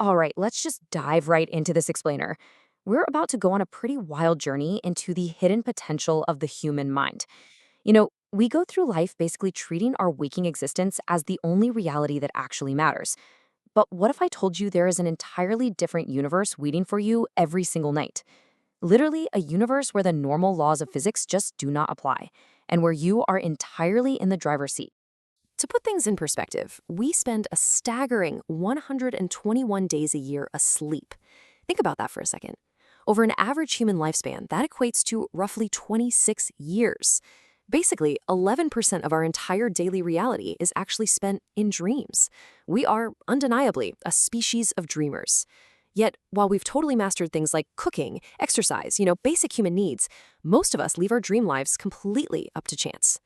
All right, let's just dive right into this explainer. We're about to go on a pretty wild journey into the hidden potential of the human mind. We go through life basically treating our waking existence as the only reality that actually matters. But what if I told you there is an entirely different universe waiting for you every single night? Literally, a universe where the normal laws of physics just do not apply, and where you are entirely in the driver's seat. To put things in perspective, we spend a staggering 121 days a year asleep. Think about that for a second. Over an average human lifespan, that equates to roughly 26 years. Basically, 11% of our entire daily reality is actually spent in dreams. We are, undeniably, a species of dreamers. Yet, while we've totally mastered things like cooking, exercise, basic human needs, most of us leave our dream lives completely up to chance.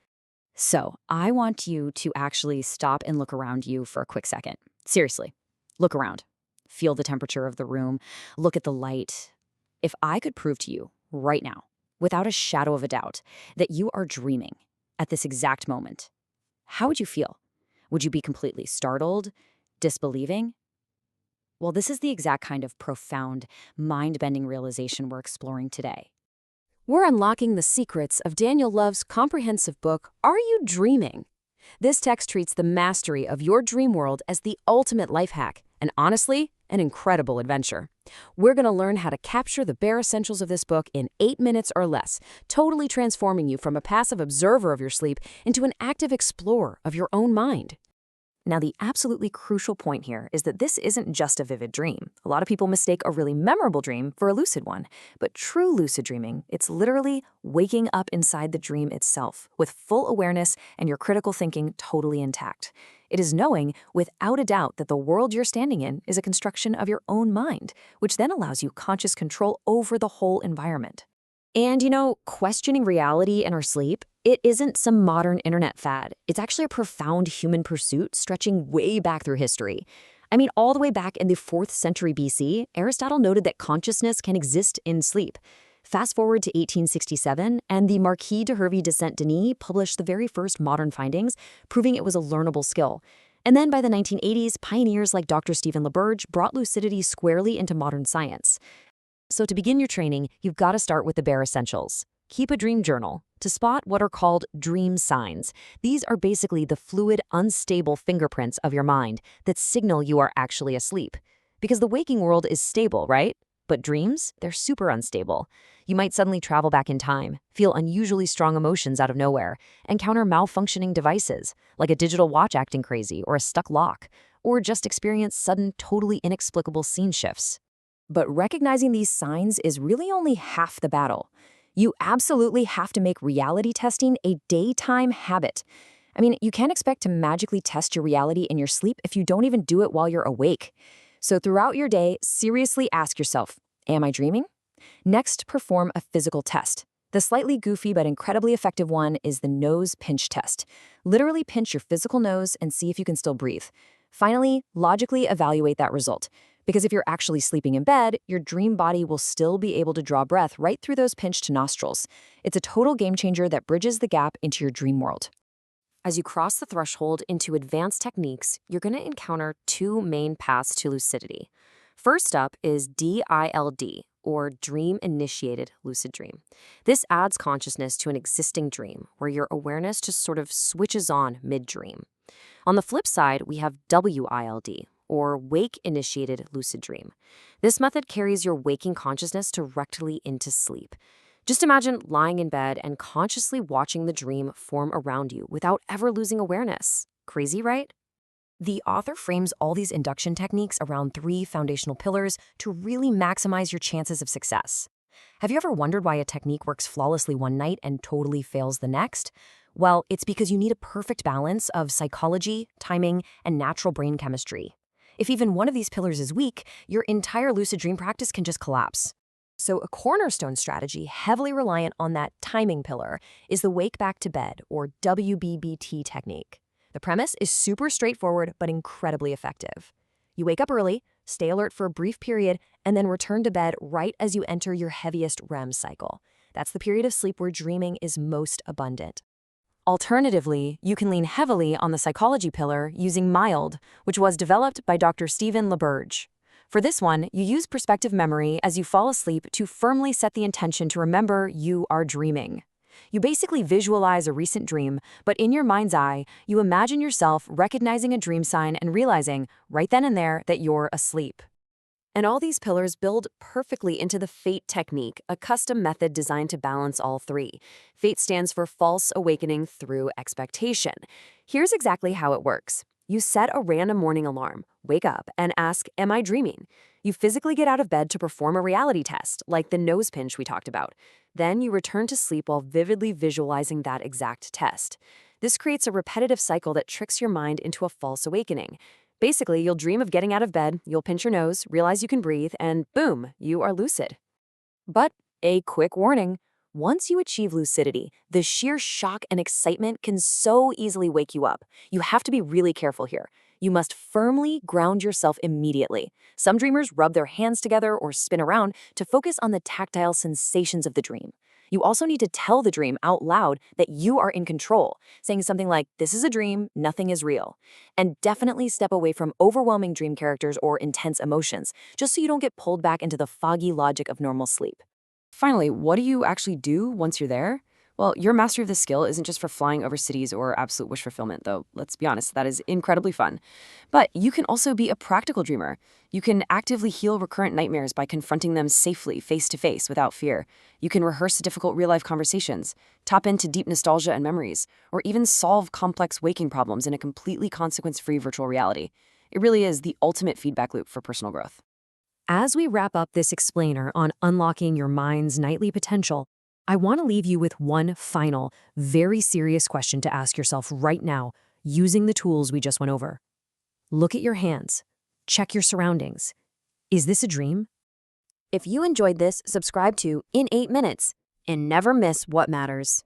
So, I want you to actually stop and look around you for a quick second. Seriously, look around. Feel the temperature of the room. Look at the light. If I could prove to you right now, without a shadow of a doubt, that you are dreaming at this exact moment, how would you feel? Would you be completely startled, disbelieving? Well, this is the exact kind of profound, mind-bending realization we're exploring today. We're unlocking the secrets of Daniel Love's comprehensive book, Are You Dreaming? This text treats the mastery of your dream world as the ultimate life hack, and honestly, an incredible adventure. We're going to learn how to capture the bare essentials of this book in 8 minutes or less, totally transforming you from a passive observer of your sleep into an active explorer of your own mind. Now, the absolutely crucial point here is that this isn't just a vivid dream. A lot of people mistake a really memorable dream for a lucid one. But true lucid dreaming, it's literally waking up inside the dream itself, with full awareness and your critical thinking totally intact. It is knowing, without a doubt, that the world you're standing in is a construction of your own mind, which then allows you conscious control over the whole environment. And questioning reality in our sleep, it isn't some modern internet fad. It's actually a profound human pursuit stretching way back through history. I mean, all the way back in the 4th century BC, Aristotle noted that consciousness can exist in sleep. Fast forward to 1867, and the Marquis de Hervey de Saint-Denis published the very first modern findings, proving it was a learnable skill. And then by the 1980s, pioneers like Dr. Stephen LaBerge brought lucidity squarely into modern science. So to begin your training, you've got to start with the bare essentials. Keep a dream journal to spot what are called dream signs. These are basically the fluid, unstable fingerprints of your mind that signal you are actually asleep. Because the waking world is stable, right? But dreams, they're super unstable. You might suddenly travel back in time, feel unusually strong emotions out of nowhere, encounter malfunctioning devices, like a digital watch acting crazy or a stuck lock, or just experience sudden, totally inexplicable scene shifts. But recognizing these signs is really only half the battle. You absolutely have to make reality testing a daytime habit. I mean, you can't expect to magically test your reality in your sleep if you don't even do it while you're awake. So throughout your day, seriously ask yourself, am I dreaming? Next, perform a physical test. The slightly goofy but incredibly effective one is the nose pinch test. Literally pinch your physical nose and see if you can still breathe. Finally, logically evaluate that result. Because if you're actually sleeping in bed, your dream body will still be able to draw breath right through those pinched nostrils. It's a total game changer that bridges the gap into your dream world. As you cross the threshold into advanced techniques, you're going to encounter 2 main paths to lucidity. First up is DILD, or Dream-Initiated Lucid Dream. This adds consciousness to an existing dream, where your awareness just sort of switches on mid-dream. On the flip side, we have WILD, or Wake-Initiated Lucid Dream. This method carries your waking consciousness directly into sleep. Just imagine lying in bed and consciously watching the dream form around you without ever losing awareness. Crazy, right? The author frames all these induction techniques around 3 foundational pillars to really maximize your chances of success. Have you ever wondered why a technique works flawlessly one night and totally fails the next? Well, it's because you need a perfect balance of psychology, timing, and natural brain chemistry. If even one of these pillars is weak, your entire lucid dream practice can just collapse. So a cornerstone strategy heavily reliant on that timing pillar is the wake back to bed, or WBBT technique. The premise is super straightforward but incredibly effective. You wake up early, stay alert for a brief period, and then return to bed right as you enter your heaviest REM cycle. That's the period of sleep where dreaming is most abundant. Alternatively, you can lean heavily on the psychology pillar using MILD, which was developed by Dr. Stephen LaBerge. For this one, you use perspective memory as you fall asleep to firmly set the intention to remember you are dreaming. You basically visualize a recent dream, but in your mind's eye, you imagine yourself recognizing a dream sign and realizing, right then and there, that you're asleep. And all these pillars build perfectly into the FATE technique, a custom method designed to balance all three. FATE stands for false awakening through expectation. Here's exactly how it works. You set a random morning alarm, wake up, and ask, am I dreaming? You physically get out of bed to perform a reality test, like the nose pinch we talked about. Then you return to sleep while vividly visualizing that exact test. This creates a repetitive cycle that tricks your mind into a false awakening. Basically, you'll dream of getting out of bed, you'll pinch your nose, realize you can breathe, and boom, you are lucid. But a quick warning. Once you achieve lucidity, the sheer shock and excitement can so easily wake you up. You have to be really careful here. You must firmly ground yourself immediately. Some dreamers rub their hands together or spin around to focus on the tactile sensations of the dream. You also need to tell the dream out loud that you are in control, saying something like, this is a dream, nothing is real. And definitely step away from overwhelming dream characters or intense emotions, just so you don't get pulled back into the foggy logic of normal sleep. Finally, what do you actually do once you're there? Well, your mastery of this skill isn't just for flying over cities or absolute wish fulfillment, though, let's be honest, that is incredibly fun. But you can also be a practical dreamer. You can actively heal recurrent nightmares by confronting them safely, face to face, without fear. You can rehearse difficult real-life conversations, tap into deep nostalgia and memories, or even solve complex waking problems in a completely consequence-free virtual reality. It really is the ultimate feedback loop for personal growth. As we wrap up this explainer on unlocking your mind's nightly potential, I want to leave you with one final, very serious question to ask yourself right now, using the tools we just went over. Look at your hands. Check your surroundings. Is this a dream? If you enjoyed this, subscribe to In 8 Minutes and never miss what matters.